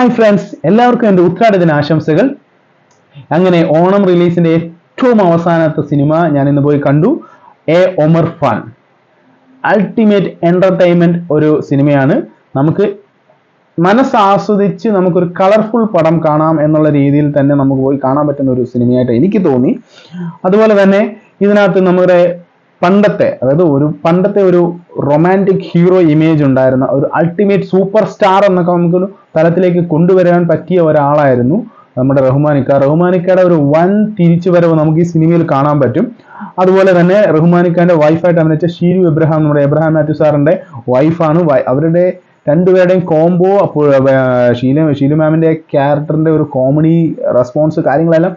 Hi friends, എല്ലാവർക്കും എൻ്റെ ഉത്രാടദിന ആശംസകൾ. അങ്ങനെ ഓണം റിലീസിന്റെ ഏറ്റവും അവസാനത്തെ സിനിമ ഞാൻ ഇന്ന് പോയി കണ്ടു. ഒമർ ഖാൻ അൾട്ടിമേറ്റ് എന്റർടൈൻമെന്റ് ഒരു സിനിമയാണ്. നമുക്ക് മനസ്സാസ്വദിച്ച് നമുക്കൊരു കളർഫുൾ പടം കാണാം എന്നുള്ള രീതിയിൽ തന്നെ നമുക്ക് പോയി കാണാൻ പറ്റുന്ന ഒരു സിനിമയായിട്ട് എനിക്ക് തോന്നി. അതുപോലെ തന്നെ ഇതിനകത്ത് നമ്മുടെ പണ്ടത്തെ ഒരു റൊമാൻറ്റിക് ഹീറോ ഇമേജ് ഉണ്ടായിരുന്ന ഒരു അൾട്ടിമേറ്റ് സൂപ്പർ സ്റ്റാർ എന്നൊക്കെ നമുക്കൊരു തലത്തിലേക്ക് കൊണ്ടുവരാൻ പറ്റിയ ഒരാളായിരുന്നു നമ്മുടെ റഹ്മാനിക്കയുടെ ഒരു വൻ തിരിച്ചുവരവ് നമുക്ക് ഈ സിനിമയിൽ കാണാൻ പറ്റും. അതുപോലെ തന്നെ റഹ്മാനിക്കാന്റെ വൈഫായിട്ട് അഭിനയിച്ച ഷീലു ഇബ്രഹാം, നമ്മുടെ എബ്രഹാം മാത്യു സാറിന്റെ വൈഫാണ്. അവരുടെ രണ്ടുപേരുടെയും കോംബോ, അപ്പോൾ ഷീലു മാമിന്റെ ക്യാരക്ടറിന്റെ ഒരു കോമഡി റെസ്പോൺസ് കാര്യങ്ങളെല്ലാം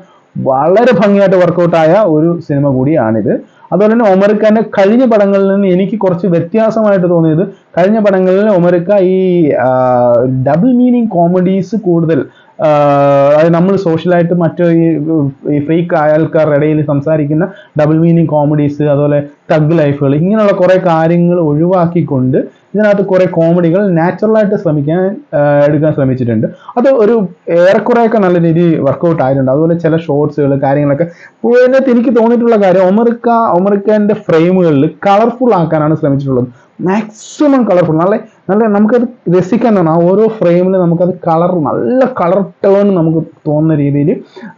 വളരെ ഭംഗിയായിട്ട് വർക്കൗട്ടായ ഒരു സിനിമ കൂടിയാണിത്. അതുപോലെ തന്നെ ഒമർ ഖാന്റെ കഴിഞ്ഞ പടങ്ങളിൽ നിന്ന് എനിക്ക് കുറച്ച് വ്യത്യാസമായിട്ട് തോന്നിയത്, കഴിഞ്ഞ പടങ്ങളിൽ ഒമർ ഖാൻ ഈ ഡബിൾ മീനിങ് കോമഡീസ് കൂടുതൽ, അത് നമ്മൾ സോഷ്യലായിട്ട് മറ്റു ഈ ഫേക്ക് ആൾക്കാരുടെ ഇടയിൽ സംസാരിക്കുന്ന ഡബിൾ മീനിങ് കോമഡീസ്, അതുപോലെ തഗ് ലൈഫുകൾ, ഇങ്ങനെയുള്ള കുറെ കാര്യങ്ങൾ ഒഴിവാക്കിക്കൊണ്ട് ഇതിനകത്ത് കുറെ കോമഡികൾ നാച്ചുറലായിട്ട് എടുക്കാൻ ശ്രമിച്ചിട്ടുണ്ട്. അത് ഒരു ഏറെക്കുറെയൊക്കെ നല്ല രീതിയിൽ വർക്കൗട്ട് ആയിട്ടുണ്ട്. അതുപോലെ ചില ഷോർട്സുകൾ കാര്യങ്ങളൊക്കെ ഇതിനകത്ത് എനിക്ക് തോന്നിയിട്ടുള്ള കാര്യം, ഒമർ ഖാന്റെ ഫ്രെയിമുകളിൽ കളർഫുൾ ആക്കാനാണ് ശ്രമിച്ചിട്ടുള്ളത്. മാക്സിമം കളർഫുൾ, നല്ല നമുക്കത് രസിക്കാൻ തോന്നും. ആ ഓരോ ഫ്രെയിമിൽ നമുക്കത് നല്ല കളർ ടേൺ നമുക്ക് തോന്നുന്ന രീതിയിൽ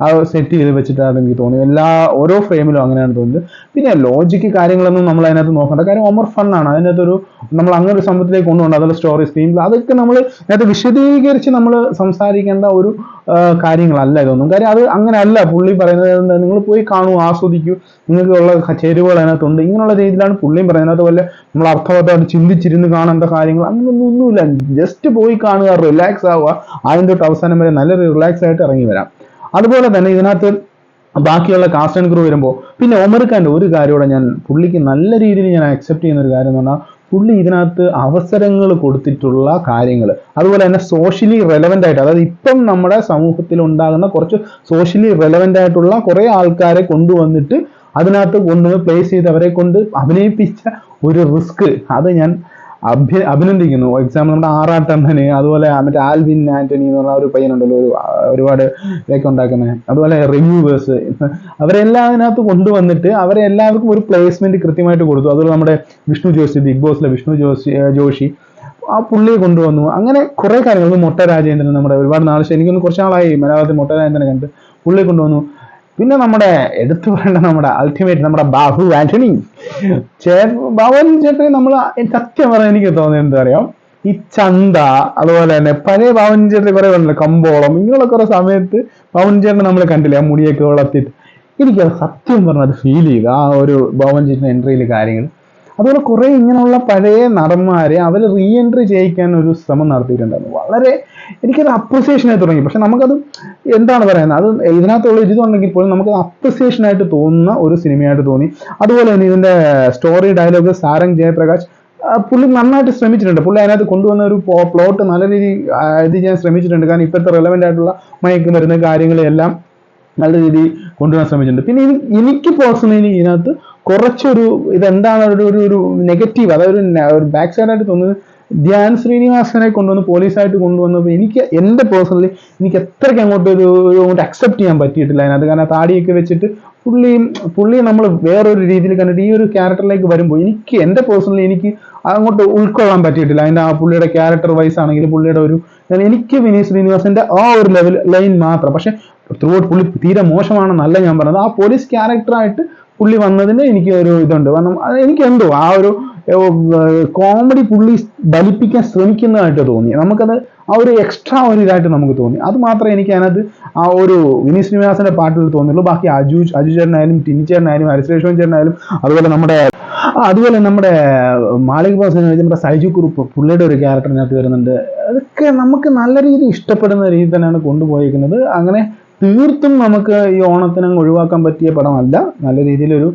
അത് സെറ്റ് ചെയ്ത് വെച്ചിട്ടാണ് എനിക്ക് തോന്നിയത്. ഓരോ ഫ്രെയിമിലും അങ്ങനെയാണ് തോന്നുന്നത്. പിന്നെ ലോജിക്ക് കാര്യങ്ങളൊന്നും നമ്മൾ അതിനകത്ത് നോക്കേണ്ട കാര്യം, ഒമർ ഫണ്ണാണ് അതിനകത്തൊരു നമ്മൾ അങ്ങനെ ഒരു സംഭവത്തിലേക്ക് കൊണ്ടുപോകണം. അതുപോലെ സ്റ്റോറി സ്ക്രീൻ അതൊക്കെ നമ്മൾ അതിനകത്ത് വിശദീകരിച്ച് നമ്മൾ സംസാരിക്കേണ്ട ഒരു കാര്യങ്ങളല്ല ഇതൊന്നും. കാര്യം അത് അങ്ങനെയല്ല പുള്ളി പറയുന്നത്. നിങ്ങൾ പോയി കാണൂ, ആസ്വദിക്കൂ, നിങ്ങൾക്കുള്ള ചേരുവകൾ അതിനകത്തുണ്ട്, ഇങ്ങനെയുള്ള രീതിയിലാണ് പുള്ളിയും പറയുന്നത്. അതുപോലെ നമ്മൾ അർത്ഥവത്തായിട്ട് ചിന്തിച്ചിരുന്ന് കാണേണ്ട കാര്യങ്ങൾ അങ്ങനെയൊന്നുമില്ല. ജസ്റ്റ് പോയി കാണുക, റിലാക്സ് ആവുക, ആദ്യം തൊട്ട് അവസാനം വരെ നല്ലൊരു റിലാക്സ് ആയിട്ട് ഇറങ്ങി വരാം. അതുപോലെ തന്നെ ഇതിനകത്ത് ബാക്കിയുള്ള കാസ്റ്റ് ആൻഡ് ക്രൂ വരുമ്പോൾ പിന്നെ ഒമർ ഖാന്റെ ഒരു കാര്യം പുള്ളിക്ക് നല്ല രീതിയിൽ ഞാൻ അക്സെപ്റ്റ് ചെയ്യുന്ന ഒരു കാര്യം എന്ന് പറഞ്ഞാൽ, പുള്ളി ഇതിനകത്ത് അവസരങ്ങൾ കൊടുത്തിട്ടുള്ള കാര്യങ്ങൾ, അതുപോലെ തന്നെ സോഷ്യലി റെലവൻ്റ് ആയിട്ട്, അതായത് ഇപ്പം നമ്മുടെ സമൂഹത്തിൽ ഉണ്ടാകുന്ന കുറച്ച് സോഷ്യലി റെലവൻ്റ് ആയിട്ടുള്ള കുറേ ആൾക്കാരെ കൊണ്ടുവന്നിട്ട് അതിനകത്ത് പ്ലേസ് ചെയ്ത് അവരെ കൊണ്ട് അഭിനയിപ്പിച്ച ഒരു റിസ്ക്, അത് ഞാൻ അഭിനന്ദിക്കുന്നു. എക്സാമ്പിൾ നമ്മുടെ ആറാട്ടണ്ണന്, അതുപോലെ മറ്റേ ആൽവിൻ ആന്റണി എന്ന് പറഞ്ഞ ഒരു പയ്യനുണ്ടല്ലോ, ഒരുപാട് ഇതൊക്കെ ഉണ്ടാക്കുന്നത്, അതുപോലെ റിവ്യൂവേഴ്സ്, അവരെല്ലാം അതിനകത്ത് കൊണ്ടുവന്നിട്ട് അവരെ എല്ലാവർക്കും ഒരു പ്ലേസ്മെന്റ് കൃത്യമായിട്ട് കൊടുത്തു. അതുപോലെ നമ്മുടെ വിഷ്ണു ജോഷി, ബിഗ് ബോസിലെ വിഷ്ണു ജോഷി ആ പുള്ളിയെ കൊണ്ടുവന്നു. അങ്ങനെ കുറെ കാര്യങ്ങൾ, മൊട്ട രാജേന്ദ്രൻ, നമ്മുടെ ഒരുപാട് എനിക്കൊന്ന് കുറച്ച് നാളായി മലയാളത്തിൽ മൊട്ട രാജേന്ദ്രനെ കണ്ട്, പുള്ളിയെ കൊണ്ടുവന്നു. പിന്നെ നമ്മുടെ എടുത്തു പറയേണ്ട നമ്മുടെ അൾട്ടിമേറ്റ് നമ്മുടെ ബാബു ആന്റണി ചേട്ടനെ നമ്മൾ സത്യം പറയാൻ എനിക്ക് തോന്നിയത് എന്താ അറിയാം, ഈ ചന്ത, അതുപോലെ തന്നെ പഴയ ബാബു ചേട്ടനെ കുറെ കണ്ടില്ല, കമ്പോളം, ഇങ്ങനെയുള്ള കുറെ സമയത്ത് ബാബു ചേട്ടനെ നമ്മൾ കണ്ടില്ല, ആ മുടിയൊക്കെ വളർത്തിയിട്ട്. എനിക്കത് സത്യം പറഞ്ഞത് ഫീൽ ചെയ്തു ആ ഒരു ബാബു ചേട്ടൻ എൻട്രിയിൽ കാര്യങ്ങൾ. അതുപോലെ കുറെ ഇങ്ങനെയുള്ള പഴയ നടന്മാരെ അവർ റീ എൻട്രി ചെയ്യിക്കാൻ ഒരു ശ്രമം നടത്തിയിട്ടുണ്ടായിരുന്നു. വളരെ എനിക്കത് അപ്രിസിയേഷനായി തുടങ്ങി. പക്ഷെ നമുക്കത് എന്താണ് പറയുന്നത്, അത് ഇതിനകത്തുള്ള ഇതുണ്ടെങ്കിൽ പോലും നമുക്കത് അപ്രിസിയേഷനായിട്ട് തോന്നുന്ന ഒരു സിനിമയായിട്ട് തോന്നി. അതുപോലെ തന്നെ ഇതിന്റെ സ്റ്റോറി ഡയലോഗ് സാരംഗ് ജയപ്രകാശ് പുള്ളി നന്നായിട്ട് ശ്രമിച്ചിട്ടുണ്ട്. പുള്ളി അതിനകത്ത് കൊണ്ടുവന്ന ഒരു പ്ലോട്ട് നല്ല രീതിയിൽ ഇത് ചെയ്യാൻ ശ്രമിച്ചിട്ടുണ്ട്. കാരണം ഇപ്പോഴത്തെ റെലവെന്റ് ആയിട്ടുള്ള മയക്കുമരുന്ന് കാര്യങ്ങളെല്ലാം നല്ല രീതിയിൽ കൊണ്ടുവരാൻ ശ്രമിച്ചിട്ടുണ്ട്. പിന്നെ എനിക്ക് പേഴ്സണലി ഇതിനകത്ത് കുറച്ചൊരു ഇതെന്താണ് ഒരു നെഗറ്റീവ്, അതായത് ഒരു ബാക്ക് സൈഡായിട്ട് തോന്നുന്നത്, ധ്യാൻ ശ്രീനിവാസനെ കൊണ്ടുവന്ന് പോലീസായിട്ട് കൊണ്ടുവന്നപ്പോൾ എൻ്റെ പേഴ്സണലി എനിക്ക് എത്രയ്ക്ക് അങ്ങോട്ട് അക്സെപ്റ്റ് ചെയ്യാൻ പറ്റിയിട്ടില്ല അതിനകത്ത്. കാരണം താടിയൊക്കെ വെച്ചിട്ട് പുള്ളി നമ്മൾ വേറൊരു രീതിയിൽ കണ്ടിട്ട് ഈ ഒരു ക്യാരക്ടറിലേക്ക് വരുമ്പോൾ എൻ്റെ പേഴ്സണലി എനിക്ക് അങ്ങോട്ട് ഉൾക്കൊള്ളാൻ പറ്റിയിട്ടില്ല. അതിൻ്റെ ആ പുള്ളിയുടെ ക്യാരക്ടർ വൈസ് ആണെങ്കിലും പുള്ളിയുടെ എനിക്ക് വിനീത് ശ്രീനിവാസന്റെ ആ ഒരു ലൈൻ മാത്രം. പക്ഷെ ത്രൂ ഔട്ട് പുള്ളി തീരെ മോശമാണെന്നല്ല ഞാൻ പറഞ്ഞത്, ആ പോലീസ് ക്യാരക്ടറായിട്ട് പുള്ളി വന്നതിന് എനിക്ക് ഒരു ഇതുണ്ട്. കാരണം എനിക്ക് എന്തോ ആ ഒരു കോമഡി പുള്ളി ബലിപ്പിക്കാൻ ശ്രമിക്കുന്നതായിട്ട് തോന്നി. നമുക്കത് ആ ഒരു എക്സ്ട്രാ ഒരു ഇതായിട്ട് നമുക്ക് തോന്നി. അത് മാത്രമേ എനിക്ക് അതിനകത്ത് ആ ഒരു വിനീത് ശ്രീനിവാസന്റെ പാട്ടുകൾ തോന്നിയുള്ളൂ. ബാക്കി അജു ചേട്ടനായാലും, ടിനി ചേട്ടനായാലും, ഹരിശ്രേഷ്ഠൻ ചേട്ടനായാലും, അതുപോലെ നമ്മുടെ മാളിക് ബോസ് നമ്മുടെ സൈജു കുറുപ്പ്, പുള്ളിയുടെ ഒരു ക്യാരക്ടറിനകത്ത് വരുന്നുണ്ട്. അതൊക്കെ നമുക്ക് നല്ല രീതിയിൽ ഇഷ്ടപ്പെടുന്ന രീതിയിൽ തന്നെയാണ് കൊണ്ടുപോയിരിക്കുന്നത്. അങ്ങനെ തീർത്തും നമുക്ക് ഈ ഓണത്തിന് അങ്ങ് ഒഴിവാക്കാൻ പറ്റിയ പടമല്ല. നല്ല രീതിയിലൊരു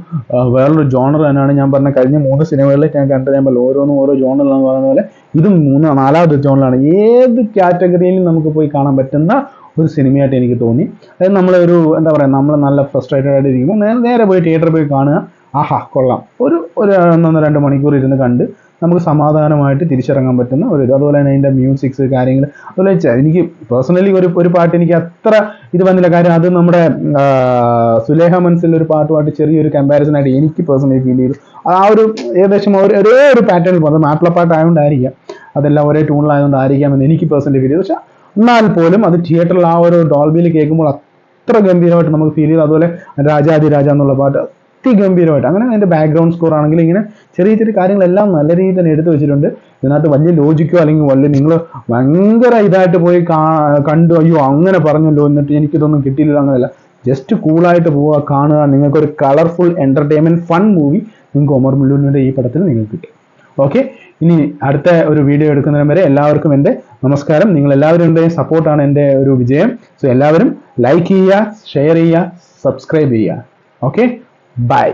വേറൊരു ജോണർ തന്നെയാണ്. ഞാൻ പറഞ്ഞ കഴിഞ്ഞ 3 സിനിമകളിൽ ഞാൻ കണ്ടു ഓരോന്നും ഓരോ ജോണറിലാണെന്ന് പറയുന്ന പോലെ ഇതും 4ാമത്തെ ജോണറാണ്. ഏത് കാറ്റഗറിയിലും നമുക്ക് പോയി കാണാൻ പറ്റുന്ന ഒരു സിനിമയായിട്ട് എനിക്ക് തോന്നി. അതായത് നമ്മളൊരു എന്താ പറയുക, നമ്മൾ നല്ല ഫ്രസ്ട്രേറ്റഡ് ആയിട്ട് ഇരിക്കുമ്പോൾ നേരെ പോയി തിയേറ്ററിൽ പോയി കാണുക, ആഹാ കൊള്ളാം, ഒരു 1-2 മണിക്കൂർ ഇരുന്ന് കണ്ട് നമുക്ക് സമാധാനമായിട്ട് തിരിച്ചിറങ്ങാൻ പറ്റുന്ന ഒരു ഇത്. അതുപോലെ തന്നെ അതിൻ്റെ മ്യൂസിക്സ് കാര്യങ്ങൾ, അതുപോലെ എനിക്ക് പേഴ്സണലി ഒരു പാട്ട് എനിക്ക് അത്ര ഇത് വന്നില്ല. കാര്യം അത് നമ്മുടെ സുലേഖ മനസ്സിൽ ഒരു പാട്ടുമായിട്ട് ചെറിയൊരു കമ്പാരിസൺ ആയിട്ട് എനിക്ക് പേഴ്സണലി ഫീൽ ചെയ്തു. ആ ഒരു ഏകദേശം ഒരേ ഒരു പാറ്റേണിൽ പോകുന്നത് മാപ്പിളപ്പാട്ടായതുകൊണ്ടായിരിക്കാം, അതെല്ലാം ഒരേ ട്യൂണിലായതുകൊണ്ടായിരിക്കാം എന്ന് എനിക്ക് പേഴ്സണലി ഫീൽ ചെയ്തു. പക്ഷെ എന്നാൽ പോലും അത് തിയേറ്ററിൽ ആ ഒരു ഡോൾബിയിൽ കേൾക്കുമ്പോൾ അത്ര ഗംഭീരമായിട്ട് നമുക്ക് ഫീൽ ചെയ്തു. അതുപോലെ രാജാതിരാജ എന്നുള്ള പാട്ട് അതിഗംഭീരമായിട്ട്, അങ്ങനെ അതിൻ്റെ ബാക്ക്ഗ്രൗണ്ട് സ്കോർ ആണെങ്കിൽ ഇങ്ങനെ ചെറിയ ചെറിയ കാര്യങ്ങളെല്ലാം നല്ല രീതിയിൽ തന്നെ എടുത്തു വെച്ചിട്ടുണ്ട്. ഇതിനകത്ത് വലിയ ലോജിക്കോ അല്ലെങ്കിൽ വലിയ നിങ്ങൾ ഭയങ്കര ഇതായിട്ട് പോയി കണ്ടു അയ്യോ അങ്ങനെ പറഞ്ഞല്ലോ എന്നിട്ട് എനിക്കിതൊന്നും കിട്ടിയില്ല, അങ്ങനെയല്ല. ജസ്റ്റ് കൂളായിട്ട് പോവുക, കാണുക. നിങ്ങൾക്കൊരു കളർഫുൾ എൻ്റർടൈൻമെൻറ്റ് ഫൺ മൂവി നിങ്ങൾക്ക് ഒമർ മുല്ലൂരിൻ്റെ ഈ പടത്തിൽ നിങ്ങൾക്ക് കിട്ടും. ഓക്കെ, ഇനി അടുത്ത ഒരു വീഡിയോ എടുക്കുന്നതിന് വരെ എല്ലാവർക്കും എൻ്റെ നമസ്കാരം. നിങ്ങൾ എല്ലാവരുടെയും സപ്പോർട്ടാണ് എൻ്റെ ഒരു വിജയം. സോ എല്ലാവരും ലൈക്ക് ചെയ്യുക, ഷെയർ ചെയ്യുക, സബ്സ്ക്രൈബ് ചെയ്യുക. Okay, by.